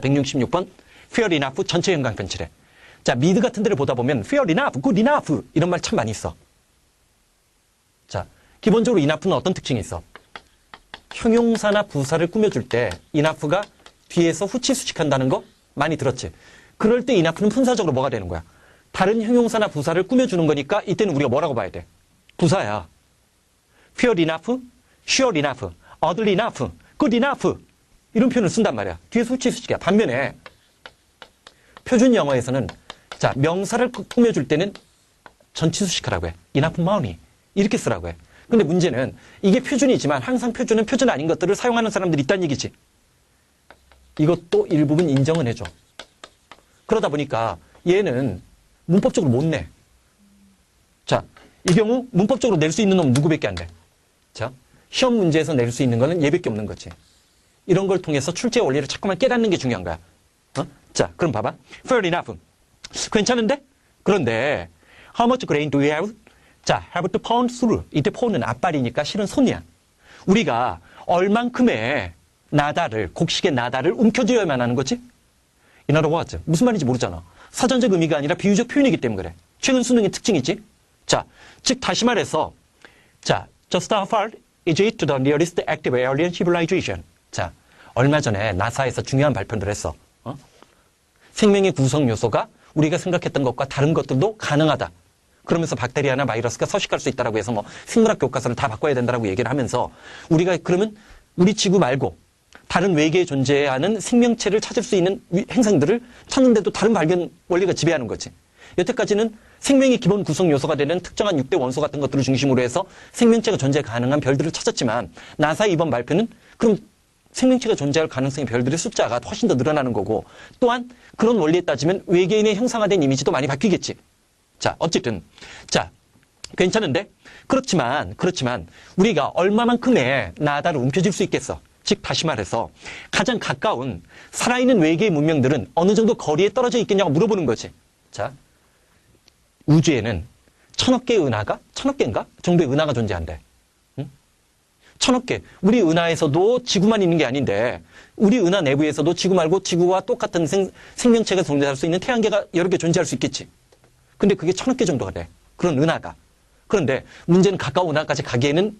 166번 fair enough 전체 형광펜 칠해. 자, 미드 같은 데를 보다 보면 fair enough, good enough 이런 말 참 많이 써. 자, 기본적으로 enough는 어떤 특징이 있어? 형용사나 부사를 꾸며줄 때 enough가 뒤에서 후치 수식한다는 거 많이 들었지? 그럴 때 enough는 분사적으로 뭐가 되는 거야? 다른 형용사나 부사를 꾸며주는 거니까 이때는 우리가 뭐라고 봐야 돼? 부사야. fair enough, sure enough, orderly enough, good enough 이런 표현을 쓴단 말이야. 뒤에서 후치 수식이야. 반면에 표준 영어에서는 자, 명사를 꾸며줄 때는 전치 수식하라고 해. enough money 이렇게 쓰라고 해. 근데 문제는 이게 표준이지만 항상 표준은 표준 아닌 것들을 사용하는 사람들이 있다는 얘기지. 이것도 일부분 인정은 해줘. 그러다 보니까 얘는 문법적으로 못 내. 자, 이 경우 문법적으로 낼 수 있는 놈 누구밖에 안 돼? 자, 시험 문제에서 낼 수 있는 거는 얘밖에 없는 거지. 이런 걸 통해서 출제의 원리를 자꾸만 깨닫는 게 중요한 거야. 자, 그럼 봐봐. Fair enough. 괜찮은데? 그런데 How much grain do you have? 자, have to pound through. 이때 pound는 앞발이니까 실은 손이야. 우리가 얼만큼의 나다를, 곡식의 나다를 움켜쥐어야만 하는 거지? In other words, 무슨 말인지 모르잖아. 사전적 의미가 아니라 비유적 표현이기 때문에 그래. 최근 수능의 특징이지? 자, 즉 다시 말해서 자, just how far is it to the nearest active alien civilization? 자, 얼마 전에 나사에서 중요한 발표를 했어. 생명의 구성 요소가 우리가 생각했던 것과 다른 것들도 가능하다. 그러면서 박테리아나 바이러스가 서식할 수 있다라고 해서 뭐 생물학 교과서를 다 바꿔야 된다라고 얘기를 하면서 우리가 그러면 우리 지구 말고 다른 외계에 존재하는 생명체를 찾을 수 있는 행성들을 찾는데도 다른 발견 원리가 지배하는 거지. 여태까지는 생명의 기본 구성 요소가 되는 특정한 6대 원소 같은 것들을 중심으로 해서 생명체가 존재 가능한 별들을 찾았지만 나사의 이번 발표는 그럼 생명체가 존재할 가능성의 별들의 숫자가 훨씬 더 늘어나는 거고 또한 그런 원리에 따지면 외계인의 형상화된 이미지도 많이 바뀌겠지. 자, 어쨌든 자, 괜찮은데? 그렇지만 우리가 얼마만큼의 나다를 움켜쥘 수 있겠어? 즉 다시 말해서 가장 가까운 살아있는 외계의 문명들은 어느 정도 거리에 떨어져 있겠냐고 물어보는 거지. 자, 우주에는 1000억 개의 은하가 1000억 개인가? 정도의 은하가 존재한대. 1000억 개. 우리 은하에서도 지구만 있는 게 아닌데 우리 은하 내부에서도 지구 말고 지구와 똑같은 생명체가 존재할 수 있는 태양계가 여러 개 존재할 수 있겠지. 근데 그게 1000억 개 정도가 돼. 그런 은하가. 그런데 문제는 가까운 은하까지 가기에는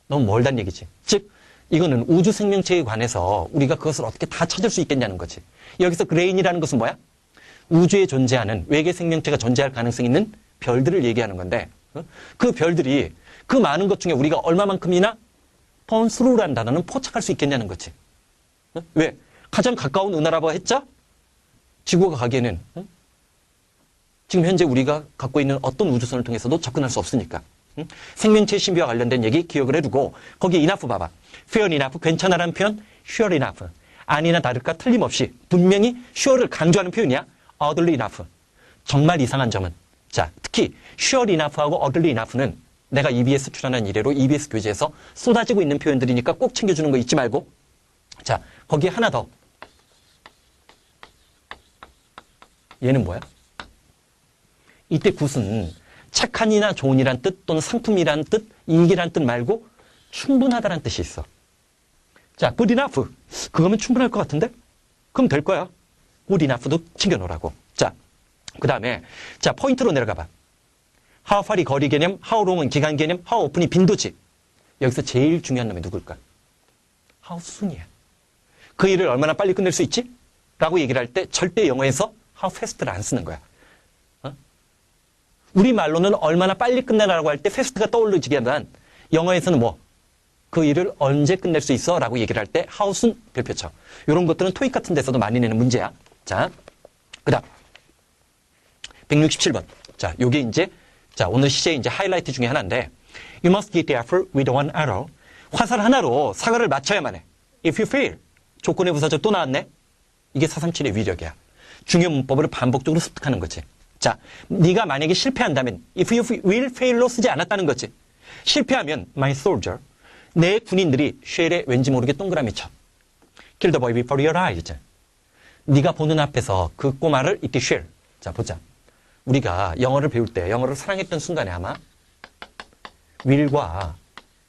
너무 멀다는 얘기지. 즉 이거는 우주 생명체에 관해서 우리가 그것을 어떻게 다 찾을 수 있겠냐는 거지. 여기서 그레인이라는 것은 뭐야? 우주에 존재하는 외계 생명체가 존재할 가능성이 있는 별들을 얘기하는 건데 그 별들이 그 많은 것 중에 우리가 얼마만큼이나 펀스루라는 단어는 포착할 수 있겠냐는 거지. 왜? 가장 가까운 은하라고 했자 지구가 가기에는 지금 현재 우리가 갖고 있는 어떤 우주선을 통해서도 접근할 수 없으니까. 생명체 신비와 관련된 얘기 기억을 해두고 거기에 enough 봐봐. fair enough 괜찮아라는 표현 sure enough. 아니나 다를까 틀림없이 분명히 sure를 강조하는 표현이야. orderly enough. 정말 이상한 점은 자, 특히 sure enough하고 orderly enough는 내가 EBS 출연한 이래로 EBS 교재에서 쏟아지고 있는 표현들이니까 꼭 챙겨주는 거 잊지 말고 자, 거기에 하나 더 얘는 뭐야? 이때 굿은 착한이나 좋은이란 뜻 또는 상품이란 뜻, 이익이란 뜻 말고 충분하다란 뜻이 있어. 자, good enough. 그거면 충분할 것 같은데? 그럼 될 거야. good enough도 챙겨놓으라고. 자, 그 다음에 자 포인트로 내려가 봐. how far이 거리 개념, how long은 기간 개념, how often이 빈도지. 여기서 제일 중요한 놈이 누굴까? how soon이야. 그 일을 얼마나 빨리 끝낼 수 있지? 라고 얘기를 할 때 절대 영어에서 how fast를 안 쓰는 거야. 우리 말로는 얼마나 빨리 끝내라고 할 때 fast가 떠오르지만 영어에서는 뭐? 그 일을 언제 끝낼 수 있어? 라고 얘기를 할 때 how soon 별표쳐. 이런 것들은 토익 같은 데서도 많이 내는 문제야. 자, 그 다음 167번. 자, 요게 이제 자, 오늘 시제의 이제 하이라이트 중에 하나인데 You must get the apple with one arrow. 화살 하나로 사과를 맞춰야만 해. If you fail. 조건의 부사절 또 나왔네. 이게 437의 위력이야. 중요 문법을 반복적으로 습득하는 거지. 자, 네가 만약에 실패한다면 if you will fail로 쓰지 않았다는 거지. 실패하면 my soldier. 내 군인들이 shall에 왠지 모르게 동그라미 쳐. Kill the boy before your eyes. 네가 보는 앞에서 그 꼬마를 이때 shall. 자, 보자. 우리가 영어를 배울 때 영어를 사랑했던 순간에 아마 will과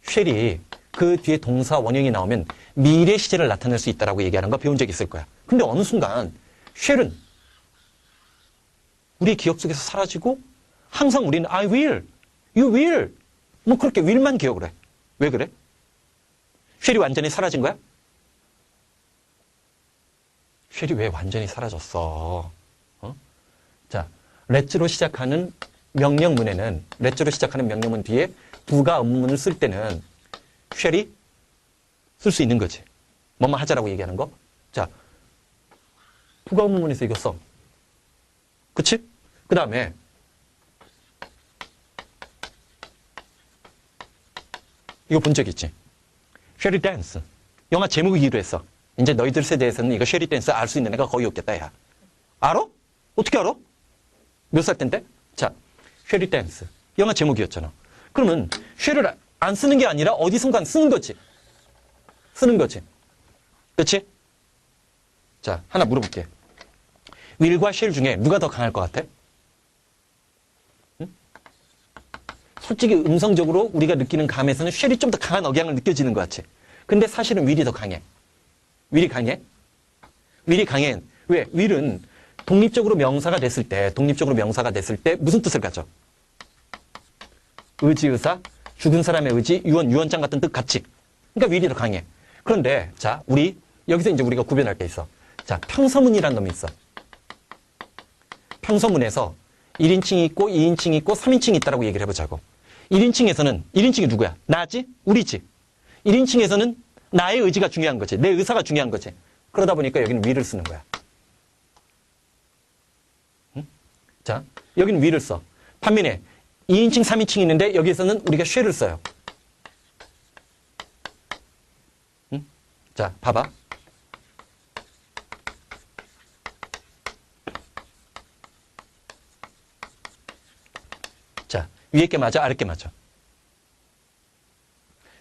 shall이 그 뒤에 동사 원형이 나오면 미래 시제를 나타낼 수 있다라고 얘기하는 거 배운 적 있을 거야. 근데 어느 순간 쉘은 우리 기억 속에서 사라지고 항상 우리는 I will, you will 뭐 그렇게 will만 기억을 해. 왜 그래? 쉘이 완전히 사라진 거야? 쉘이 왜 완전히 사라졌어? 자, let's로 시작하는 명령문에는 let's로 시작하는 명령문 뒤에 부가 의문문을 쓸 때는 쉘이 쓸 수 있는 거지. 뭐뭐 하자라고 얘기하는 거. 자, 부가 의문문에서 이거 써. 그치? 그 다음에 이거 본 적 있지? 쉐리 댄스. 영화 제목이기도 했어. 이제 너희들 세대에서는 이거 쉐리 댄스 알 수 있는 애가 거의 없겠다, 야. 알아? 어떻게 알아? 몇 살 땐데? 자, 쉐리 댄스. 영화 제목이었잖아. 그러면 쉐를 안 쓰는 게 아니라 어디선가 쓰는 거지. 쓰는 거지. 그치? 자, 하나 물어볼게. will과 shall 중에 누가 더 강할 것 같아? 응? 솔직히 음성적으로 우리가 느끼는 감에서는 shall이 좀 더 강한 억양을 느껴지는 것 같지. 근데 사실은 will이 더 강해. will이 강해? will이 강해. 왜? will은 독립적으로 명사가 됐을 때 무슨 뜻을 가져? 의지, 의사, 죽은 사람의 의지, 유언, 유언장 같은 뜻 같이. 그러니까 will이 더 강해. 그런데 자, 여기서 이제 우리가 구별할 게 있어. 자, 평서문이라는 놈이 있어. 평서문에서 1인칭이 있고 2인칭이 있고 3인칭이 있다고 얘기를 해보자고. 1인칭이 누구야? 나지? 우리지. 1인칭에서는 나의 의지가 중요한 거지. 내 의사가 중요한 거지. 그러다 보니까 여기는 will을 쓰는 거야. 응? 자, 여기는 will을 써. 반면에 2인칭, 3인칭이 있는데 여기에서는 우리가 shall을 써요. 응? 자, 봐봐. 자, 위에 게 맞아? 아래 게 맞아?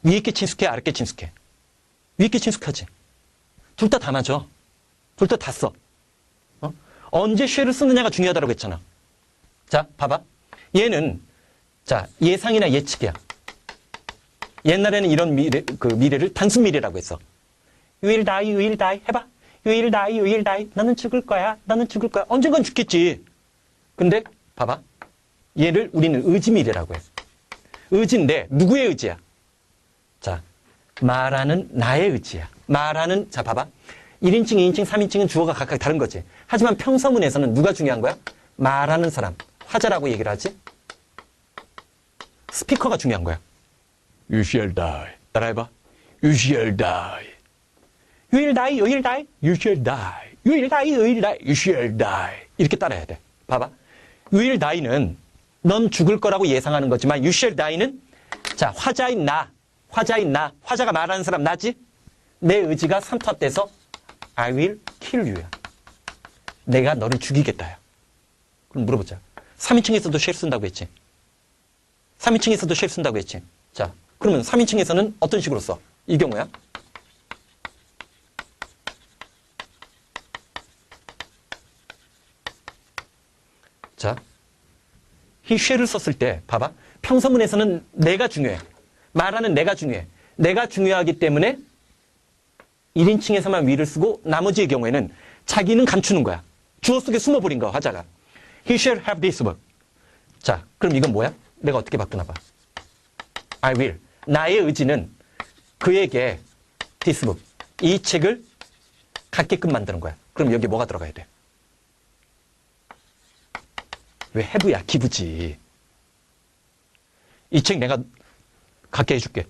위에 게 친숙해? 아래 게 친숙해? 위에 게 친숙하지? 둘 다 맞아. 둘 다 써. 언제 shall을 쓰느냐가 중요하다고 했잖아. 자, 봐봐. 얘는, 자, 예상이나 예측이야. 옛날에는 이런 미래를 단순 미래라고 했어. You will die, you will die. 해봐. You will die, you will die. 너는 죽을 거야, 너는 죽을 거야. 언젠간 죽겠지. 근데, 봐봐. 얘를 우리는 의지 미래라고 해. 의지인데, 누구의 의지야? 자, 말하는 나의 의지야. 자, 봐봐. 1인칭, 2인칭, 3인칭은 주어가 각각 다른 거지. 하지만 평서문에서는 누가 중요한 거야? 말하는 사람. 화자라고 얘기를 하지? 스피커가 중요한 거야. You shall die. 따라해봐. You shall die. You will die, you will die. You shall die. You will die, you will die. You shall die. 이렇게 따라해야 돼. 봐봐. You will die는 넌 죽을 거라고 예상하는 거지만 you shall die는 자, 화자인 나. 화자가 말하는 사람 나지? 내 의지가 삼투압돼서 I will kill you야. 내가 너를 죽이겠다야. 그럼 물어보자. 3인칭에서도 shall 쓴다고 했지? 3인칭에서도 shall 쓴다고 했지? 자, 그러면 3인칭에서는 어떤 식으로 써? 이 경우야. 자, he shall을 썼을 때 봐봐. 평서문에서는 내가 중요해. 말하는 내가 중요해. 내가 중요하기 때문에 1인칭에서만 will을 쓰고 나머지의 경우에는 자기는 감추는 거야. 주어 속에 숨어버린 거야, 화자가. He shall have this book. 자, 그럼 이건 뭐야? 내가 어떻게 바꾸나 봐. I will. 나의 의지는 그에게 this book. 이 책을 갖게끔 만드는 거야. 그럼 여기 뭐가 들어가야 돼? 왜 have야? 기부지. 이 책 내가 갖게 해줄게.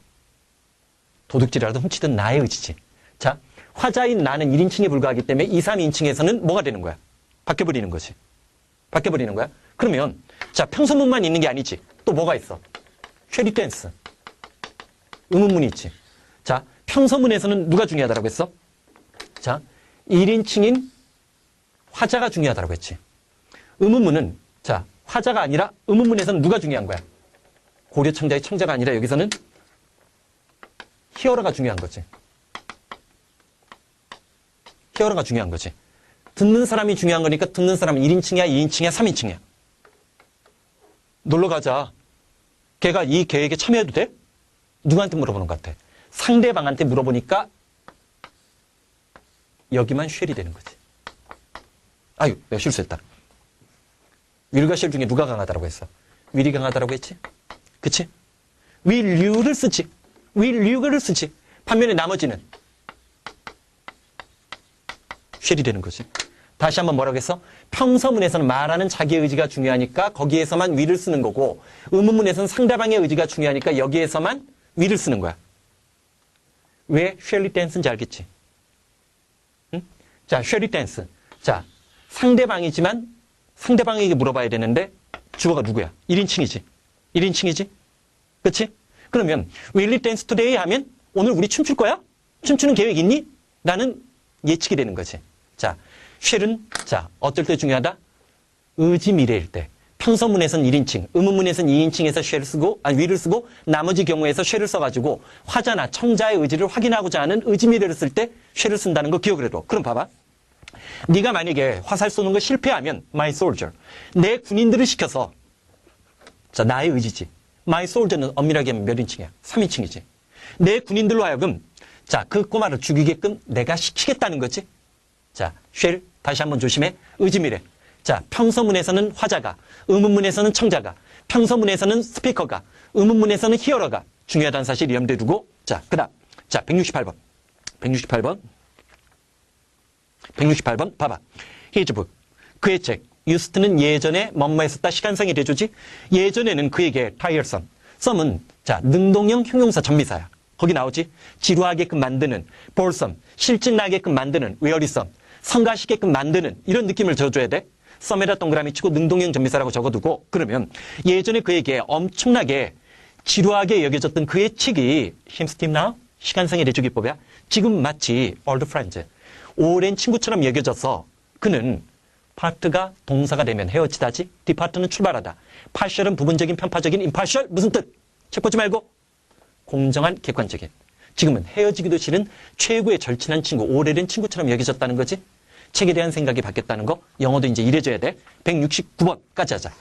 도둑질이라도 훔치든 나의 의지지. 자, 화자인 나는 1인칭에 불과하기 때문에 2, 3인칭에서는 뭐가 되는 거야? 바뀌어버리는 거지. 바뀌어버리는 거야? 그러면 자, 평서문만 있는 게 아니지. 또 뭐가 있어? 쉐리 댄스. 의문문이 있지. 자, 평서문에서는 누가 중요하다고 했어? 자, 1인칭인 화자가 중요하다고 했지. 의문문은 자, 화자가 아니라 의문문에서는 누가 중요한 거야? 고려청자의 청자가 아니라 여기서는 히어로가 중요한 거지. 히어로가 중요한 거지. 듣는 사람이 중요한 거니까 듣는 사람은 1인칭이야, 2인칭이야, 3인칭이야. 놀러 가자. 걔가 이 계획에 참여해도 돼? 누구한테 물어보는 것 같아? 상대방한테 물어보니까 여기만 쉘이 되는 거지. 아유, 내가 실수했다. will과 shall 중에 누가 강하다라고 했어? will이 강하다라고 했지? 그치? will you를 쓰지. will you를 쓰지. 반면에 나머지는 shall이 되는 거지. 다시 한번 뭐라고 했어? 평서문에서는 말하는 자기의 의지가 중요하니까 거기에서만 will을 쓰는 거고, 의문문에서는 상대방의 의지가 중요하니까 여기에서만 will을 쓰는 거야. 왜 shall we dance인지 알겠지? 응? 자, shall we dance. 자, 상대방이지만 상대방에게 물어봐야 되는데 주어가 누구야? 1인칭이지. 1인칭이지? 그치? 그러면 will we dance today 하면 오늘 우리 춤출 거야? 춤추는 계획 있니? 라는 예측이 되는 거지. 자, shall은 자, 어떨 때 중요하다? 의지 미래일 때. 평서문에서는 1인칭, 의문문에서는 2인칭에서 shall을 쓰고, will을 쓰고, 나머지 경우에서 shall을 써가지고 화자나 청자의 의지를 확인하고자 하는 의지 미래를 쓸 때 shall을 쓴다는 거 기억을 해둬. 그럼 봐봐. 네가 만약에 화살 쏘는 거 실패하면 my soldier, 내 군인들을 시켜서, 자, 나의 의지지. my soldier는 엄밀하게 하면 몇 인칭이야? 3인칭이지. 내 군인들로 하여금 자, 그 꼬마를 죽이게끔 내가 시키겠다는 거지. 자, shall 다시 한번 조심해. 의지 미래. 자, 평서문에서는 화자가, 의문문에서는 청자가, 평서문에서는 스피커가, 의문문에서는 히어러가 중요하다는 사실 염두에 두고, 자, 그다음, 자, 168번. 168번 봐봐. His book. 그의 책. 유스트는 예전에 뭐뭐 했었다. 시간상의 대조지. 예전에는 그에게 tiresome. some은 자, 능동형 형용사 전미사야. 거기 나오지. 지루하게끔 만드는, boresome. 실증나게끔 만드는, wearisome. 성가시게끔 만드는 이런 느낌을 줘줘야 돼. some에다 동그라미 치고 능동형 전미사라고 적어두고, 그러면 예전에 그에게 엄청나게 지루하게 여겨졌던 그의 책이 Him Steam Now? 시간상의 대조기법이야. 지금 마치 old friends. 오랜 친구처럼 여겨져서 그는 part가 동사가 되면 헤어지다지, depart는 출발하다, partial은 부분적인 편파적인, impartial 무슨 뜻? 책 보지 말고 공정한 객관적인. 지금은 헤어지기도 싫은 최고의 절친한 친구, 오래된 친구처럼 여겨졌다는 거지. 책에 대한 생각이 바뀌었다는 거. 영어도 이제 이래줘야 돼. 169번까지 하자.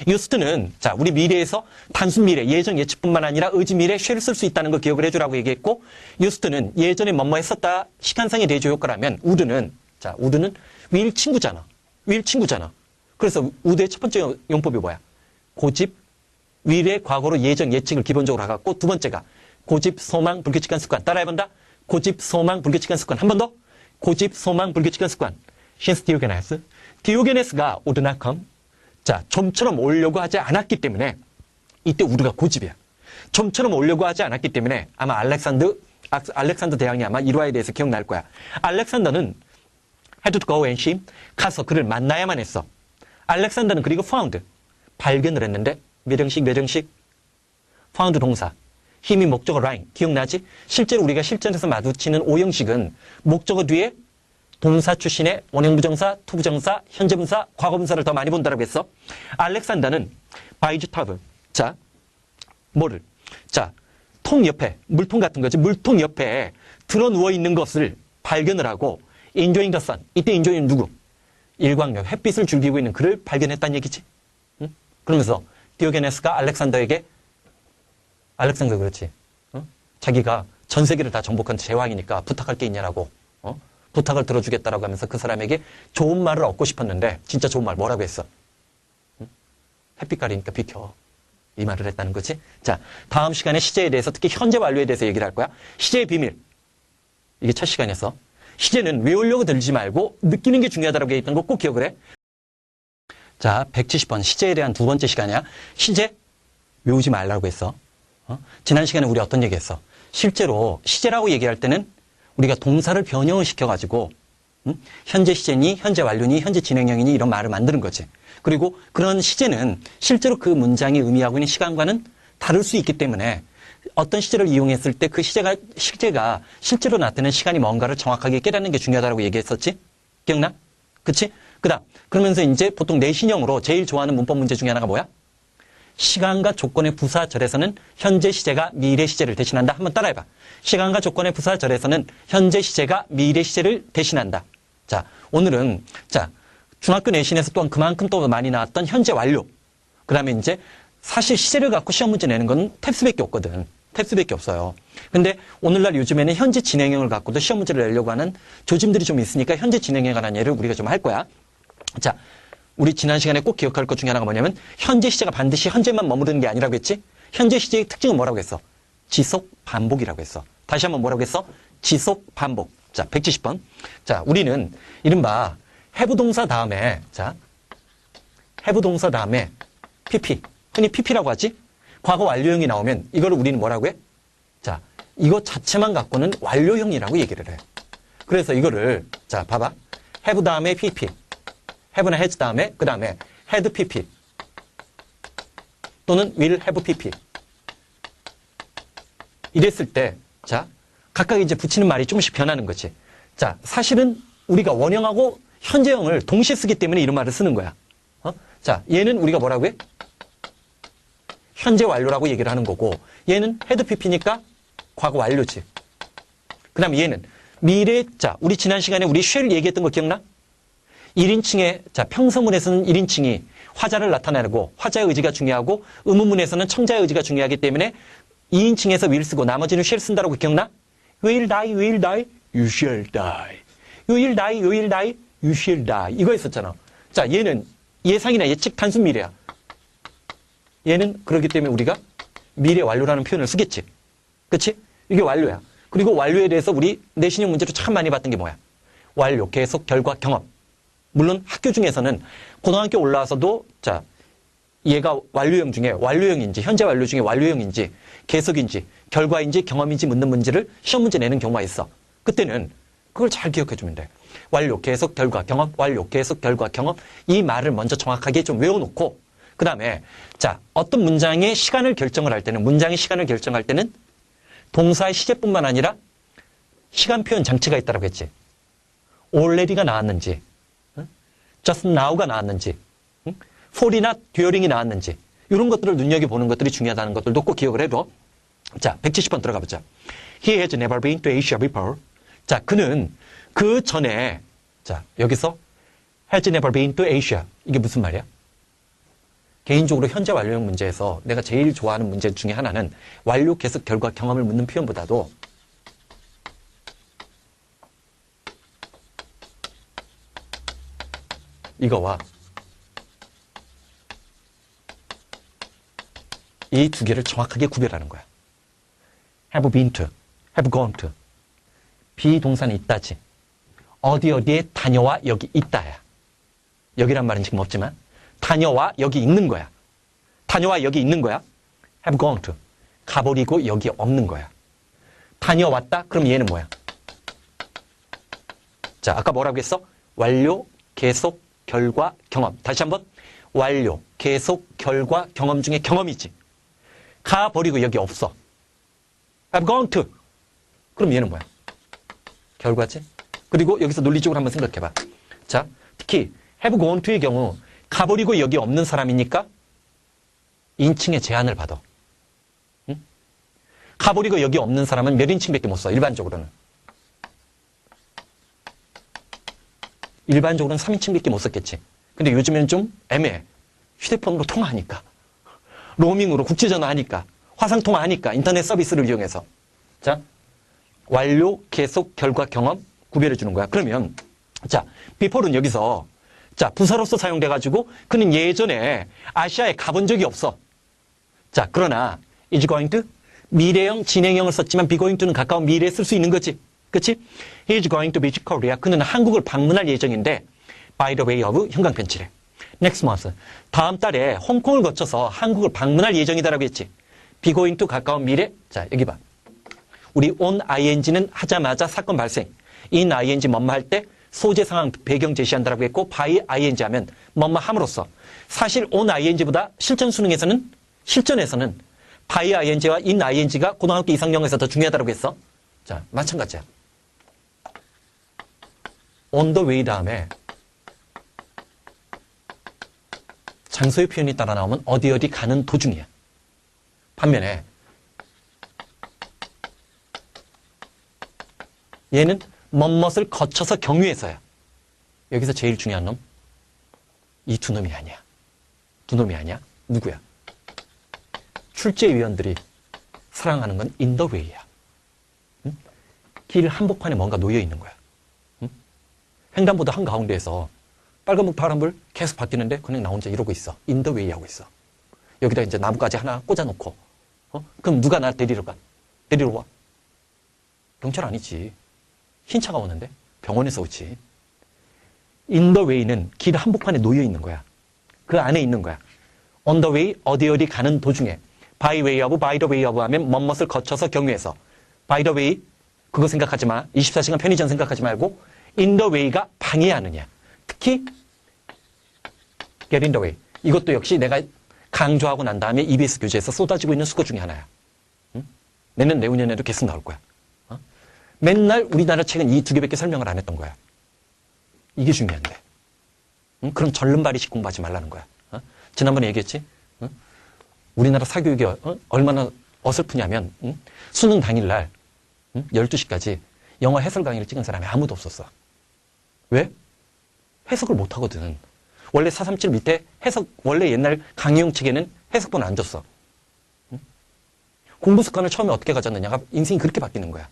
유스트는 자, 우리 미래에서 단순 미래, 예전 예측뿐만 아니라 의지 미래, 쉘을 쓸 수 있다는 거 기억을 해주라고 얘기했고, 유스트는 예전에 뭐뭐 했었다 시간상의 대조 효과라면, 우드는 자, 우드는 윌 친구잖아. 윌 친구잖아. 그래서 우드의 첫 번째 용법이 뭐야? 고집, 윌의 과거로 예전 예측을 기본적으로 하고, 두 번째가 고집, 소망, 불규칙한 습관. 따라해본다. 고집, 소망, 불규칙한 습관. 한 번 더. 고집, 소망, 불규칙한 습관. 신스 디오게네스. 디오게네스가 would not come. 자, 좀처럼 오려고 하지 않았기 때문에 이때 우드가 고집이야. 좀처럼 오려고 하지 않았기 때문에 아마 알렉산더 대왕이 아마 일화에 대해서 기억날 거야. 알렉산더는 had to go and see him. 가서 그를 만나야만 했어. 알렉산더는 그리고 found. 발견을 했는데 몇 형식? found 동사. 힘이 목적어 라인. 기억나지? 실제로 우리가 실전에서 마주치는 오형식은 목적어 뒤에 동사 출신의 원형부정사, 투부정사, 현재분사, 과거분사를 더 많이 본다라고 했어. 알렉산더는 바이주타브. 자, 뭐를? 자, 통 옆에, 물통 같은 거지. 물통 옆에 들어 누워 있는 것을 발견을 하고 enjoying the sun. 이때 enjoying 누구? 일광욕, 햇빛을 즐기고 있는 그를 발견했다는 얘기지. 응? 그러면서 디오게네스가 알렉산더에게 알렉산더 그렇지. 어? 자기가 전 세계를 다 정복한 제왕이니까 부탁할 게 있냐라고. 부탁을 들어주겠다라고 하면서 그 사람에게 좋은 말을 얻고 싶었는데 진짜 좋은 말 뭐라고 했어? 응? 햇빛 가리니까 비켜. 이 말을 했다는 거지. 자, 다음 시간에 시제에 대해서 특히 현재 완료에 대해서 얘기를 할 거야. 시제의 비밀. 이게 첫 시간에서. 시제는 외우려고 들지 말고 느끼는 게 중요하다고 했던 거 꼭 기억을 해. 자, 170번 시제에 대한 두 번째 시간이야. 시제 외우지 말라고 했어. 지난 시간에 우리 어떤 얘기했어? 실제로 시제라고 얘기할 때는 우리가 동사를 변형을 시켜가지고 현재 시제니, 현재 완료니, 현재 진행형이니 이런 말을 만드는 거지. 그리고 그런 시제는 실제로 그 문장이 의미하고 있는 시간과는 다를 수 있기 때문에 어떤 시제를 이용했을 때 그 시제가 실제로 나타내는 시간이 뭔가를 정확하게 깨닫는 게 중요하다고 얘기했었지? 기억나? 그치? 그다음 그러면서 이제 보통 내신형으로 제일 좋아하는 문법 문제 중에 하나가 뭐야? 시간과 조건의 부사절에서는 현재 시제가 미래 시제를 대신한다. 한번 따라해봐. 시간과 조건의 부사절에서는 현재 시제가 미래 시제를 대신한다. 자, 오늘은 자 중학교 내신에서 또한 그만큼 또 많이 나왔던 현재 완료. 그 다음에 이제 사실 시제를 갖고 시험 문제 내는 건 탭스밖에 없거든. 탭스밖에 없어요. 근데 오늘날 요즘에는 현재 진행형을 갖고도 시험 문제를 내려고 하는 조짐들이 좀 있으니까 현재 진행형에 관한 예를 우리가 좀 할 거야. 자, 우리 지난 시간에 꼭 기억할 것 중에 하나가 뭐냐면 현재 시제가 반드시 현재만 머무르는 게 아니라고 했지? 현재 시제의 특징은 뭐라고 했어? 지속 반복이라고 했어. 다시 한번 뭐라고 했어? 지속 반복. 자, 170번. 자, 우리는 이른바 have 동사 다음에 자, have 동사 다음에 PP. 흔히 PP라고 하지? 과거 완료형이 나오면 이거를 우리는 뭐라고 해? 자, 이거 자체만 갖고는 완료형이라고 얘기를 해. 그래서 이거를 자, 봐봐. have 다음에 PP. have나 has 다음에 그 다음에 had PP 또는 will have PP 이랬을 때 자, 각각 이제 붙이는 말이 조금씩 변하는 거지. 자, 사실은 우리가 원형하고 현재형을 동시에 쓰기 때문에 이런 말을 쓰는 거야. 자, 얘는 우리가 뭐라고 해? 현재 완료라고 얘기를 하는 거고 얘는 had PP니까 과거 완료지. 그 다음에 얘는 미래, 자, 우리 지난 시간에 우리 shall 얘기했던 거 기억나? 1인칭의, 자, 평서문에서는 1인칭이 화자를 나타내고 화자의 의지가 중요하고 의문문에서는 청자의 의지가 중요하기 때문에 2인칭에서 will 쓰고 나머지는 shall 쓴다라고 기억나? will die, will die, you shall die. you will die, you will die, you shall die. 이거 했었잖아. 자, 얘는 예상이나 예측 단순 미래야. 얘는 그렇기 때문에 우리가 미래 완료라는 표현을 쓰겠지. 그치? 이게 완료야. 그리고 완료에 대해서 우리 내신형 문제로 참 많이 봤던 게 뭐야? 완료, 계속, 결과, 경험. 물론 학교 중에서는 고등학교 올라와서도 자, 얘가 완료형 중에 완료형인지 현재 완료 중에 완료형인지 계속인지 결과인지 경험인지 묻는 문제를 시험 문제 내는 경우가 있어. 그때는 그걸 잘 기억해 주면 돼. 완료, 계속, 결과, 경험, 완료, 계속, 결과, 경험. 이 말을 먼저 정확하게 좀 외워놓고 그 다음에 자, 어떤 문장의 시간을 결정을 할 때는 문장의 시간을 결정할 때는 동사의 시제뿐만 아니라 시간 표현 장치가 있다고 했지. already가 나왔는지 just now가 나왔는지 for이나 during이 나왔는지 이런 것들을 눈여겨보는 것들이 중요하다는 것들도 꼭 기억을 해둬. 자, 170번 들어가 보자. He has never been to Asia before. 자, 그는 그 전에 자, 여기서 has never been to Asia. 이게 무슨 말이야? 개인적으로 현재 완료형 문제에서 내가 제일 좋아하는 문제 중에 하나는 완료, 계속, 결과, 경험을 묻는 표현보다도 이거와 이 두 개를 정확하게 구별하는 거야. have been to, have gone to. 비동사는 있다지. 어디 어디에 다녀와 여기 있다야. 여기란 말은 지금 없지만 다녀와 여기 있는 거야. 다녀와 여기 있는 거야. have gone to. 가버리고 여기 없는 거야. 다녀왔다? 그럼 얘는 뭐야? 자, 아까 뭐라고 했어? 완료, 계속, 결과, 경험. 다시 한번. 완료, 계속, 결과, 경험 중에 경험이지. 가버리고 여기 없어. have gone to. 그럼 얘는 뭐야? 결과지? 그리고 여기서 논리적으로 한번 생각해봐. 자, 특히 have gone to의 경우 가버리고 여기 없는 사람이니까 인칭의 제한을 받아. 응? 가버리고 여기 없는 사람은 몇 인칭밖에 못 써, 일반적으로는. 일반적으로는 3인칭밖에 못 썼겠지. 근데 요즘에는 좀 애매해. 휴대폰으로 통화하니까. 로밍으로 국제전화하니까. 화상통화하니까. 인터넷 서비스를 이용해서. 자, 완료, 계속, 결과, 경험 구별해 주는 거야. 그러면 자, before는 여기서 자, 부사로서 사용돼가지고 그는 예전에 아시아에 가본 적이 없어. 자, 그러나 is going to 미래형, 진행형을 썼지만 be going to는 가까운 미래에 쓸 수 있는 거지. 그치? He is going to visit Korea. 그는 한국을 방문할 예정인데 by the way of 형광펜칠에. Next month. 다음 달에 홍콩을 거쳐서 한국을 방문할 예정이다라고 했지. be going to 가까운 미래. 자, 여기 봐. 우리 on ing는 하자마자 사건 발생. in ing 뭐뭐 할 때 소재 상황 배경 제시한다라고 했고 by ing 하면 뭐뭐 함으로써. 사실 on ing보다 실전 수능에서는 실전에서는 by ing와 in ing가 고등학교 이상 영어에서 더 중요하다고 했어. 자, 마찬가지야. on the way 다음에 장소의 표현이 따라 나오면 어디 어디 가는 도중이야. 반면에 얘는 멋멋을 거쳐서 경유해서야. 여기서 제일 중요한 놈, 이 두 놈이 아니야. 두 놈이 아니야? 누구야? 출제위원들이 사랑하는 건 in the way야. 응? 길 한복판에 뭔가 놓여 있는 거야. 응? 횡단보도 한가운데에서 빨간불, 파란불 계속 바뀌는데 그냥 나 혼자 이러고 있어. in the way 하고 있어. 여기다 이제 나뭇가지 하나 꽂아놓고, 그럼 누가 나 데리러 가? 데리러 와? 경찰 아니지. 흰 차가 오는데? 병원에서 오지. in the way는 길 한복판에 놓여 있는 거야. 그 안에 있는 거야. on the way, 어디 가는 도중에. by way of, by the way of 하면 뭐뭇을 거쳐서 경유해서. by the way, 그거 생각하지 마. 24시간 편의점 생각하지 말고 in the way가 방해하느냐. 특히 get in the way. 이것도 역시 내가 강조하고 난 다음에 EBS 교재에서 쏟아지고 있는 수거 중에 하나야. 응? 내년에도 계속 나올 거야. 맨날 우리나라 책은 이 두 개밖에 설명을 안 했던 거야. 이게 중요한데. 응? 그럼 절름발이식 공부하지 말라는 거야. 지난번에 얘기했지? 우리나라 사교육이 얼마나 어설프냐면 수능 당일날 12시까지 영어 해설 강의를 찍은 사람이 아무도 없었어. 왜? 해석을 못하거든. 원래 437 밑에 해석, 원래 옛날 강의용 책에는 해석본을 안 줬어. 공부 습관을 처음에 어떻게 가졌느냐가 인생이 그렇게 바뀌는 거야.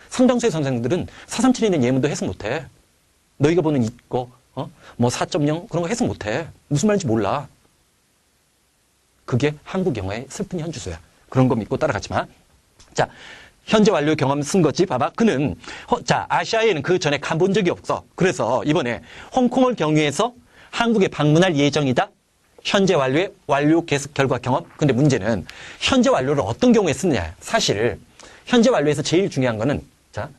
상당수의 선생님들은 437에 있는 예문도 해석 못해. 너희가 보는 이거, 뭐 4.0 그런 거 해석 못해. 무슨 말인지 몰라. 그게 한국 영어의 슬픈 현주소야. 그런 거 믿고 따라가지 마. 자, 현재 완료 경험 쓴 거지. 봐봐. 그는 아시아에는 그 전에 가본 적이 없어. 그래서 이번에 홍콩을 경유해서 한국에 방문할 예정이다. 현재 완료의 완료 계속 결과 경험. 근데 문제는 현재 완료를 어떤 경우에 쓰느냐. 사실 현재 완료에서 제일 중요한 거는 자,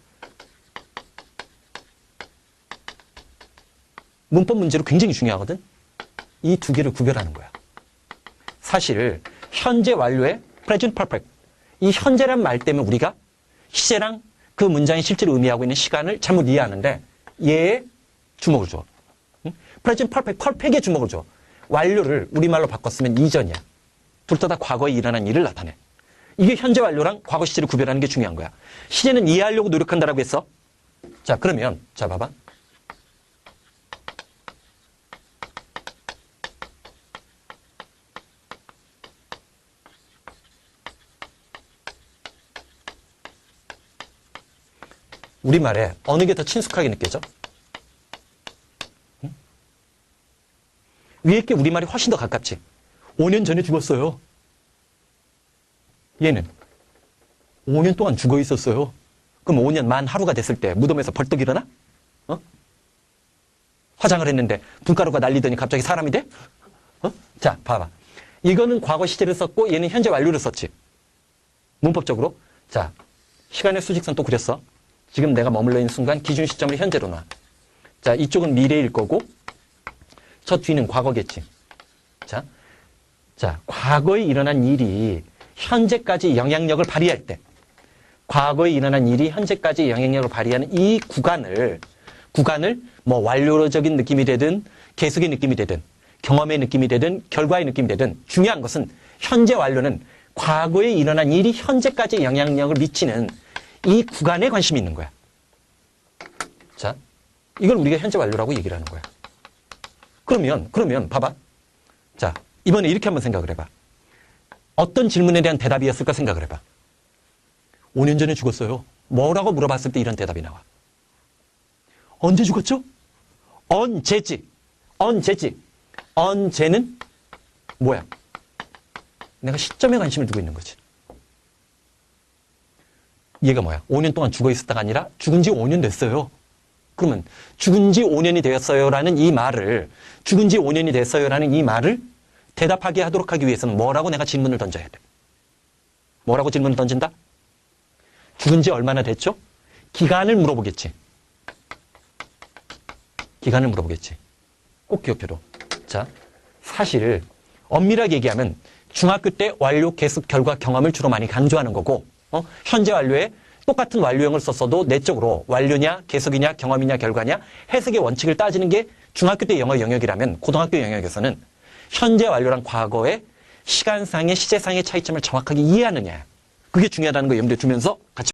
문법 문제로 굉장히 중요하거든. 이 두 개를 구별하는 거야. 사실 현재 완료의 present perfect, 이 현재란 말 때문에 우리가 시제랑 그 문장이 실제로 의미하고 있는 시간을 잘못 이해하는데 얘에 주목을 줘. present perfect, perfect에 주목을 줘. 완료를 우리말로 바꿨으면 이전이야. 둘 다 과거에 일어난 일을 나타내. 이게 현재 완료랑 과거 시제를 구별하는 게 중요한 거야. 시제는 이해하려고 노력한다라고 했어. 자, 그러면 자 봐봐. 우리말에 어느 게 더 친숙하게 느껴져? 응? 위에 게 우리말이 훨씬 더 가깝지. 5년 전에 죽었어요. 얘는 5년 동안 죽어 있었어요. 그럼 5년 만 하루가 됐을 때 무덤에서 벌떡 일어나? 화장을 했는데 분가루가 날리더니 갑자기 사람이 돼? 자, 봐봐. 이거는 과거 시제를 썼고 얘는 현재 완료를 썼지. 문법적으로. 자, 시간의 수직선 또 그렸어. 지금 내가 머물러 있는 순간 기준 시점을 현재로 놔. 자, 이쪽은 미래일 거고 저 뒤는 과거겠지. 자, 과거에 일어난 일이 현재까지 영향력을 발휘할 때, 과거에 일어난 일이 현재까지 영향력을 발휘하는 이 구간을 뭐 완료적인 느낌이 되든 계속의 느낌이 되든 경험의 느낌이 되든 결과의 느낌이 되든 중요한 것은 현재 완료는 과거에 일어난 일이 현재까지 영향력을 미치는 이 구간에 관심이 있는 거야. 자, 이걸 우리가 현재 완료라고 얘기를 하는 거야. 그러면 봐봐. 자, 이번에 이렇게 한번 생각을 해봐. 어떤 질문에 대한 대답이었을까 생각을 해봐. 5년 전에 죽었어요. 뭐라고 물어봤을 때 이런 대답이 나와. 언제 죽었죠? 언제지. 언제는 뭐야? 내가 시점에 관심을 두고 있는 거지. 얘가 뭐야? 5년 동안 죽어 있었다가 아니라 죽은 지 5년 됐어요. 그러면 죽은 지 5년이 되었어요라는 이 말을, 죽은 지 5년이 됐어요라는 이 말을 대답하게 하도록 하기 위해서는 뭐라고 내가 질문을 던져야 돼? 뭐라고 질문을 던진다? 죽은 지 얼마나 됐죠? 기간을 물어보겠지. 꼭 기억해둬. 자, 사실 엄밀하게 얘기하면 중학교 때 완료, 계속, 결과, 경험을 주로 많이 강조하는 거고, 현재 완료에 똑같은 완료형을 썼어도 내적으로 완료냐, 계속이냐, 경험이냐, 결과냐, 해석의 원칙을 따지는 게 중학교 때 영어 영역이라면 고등학교 영역에서는 현재 완료랑 과거의 시간상의, 시제상의 차이점을 정확하게 이해하느냐. 그게 중요하다는 거 염두에 두면서 같이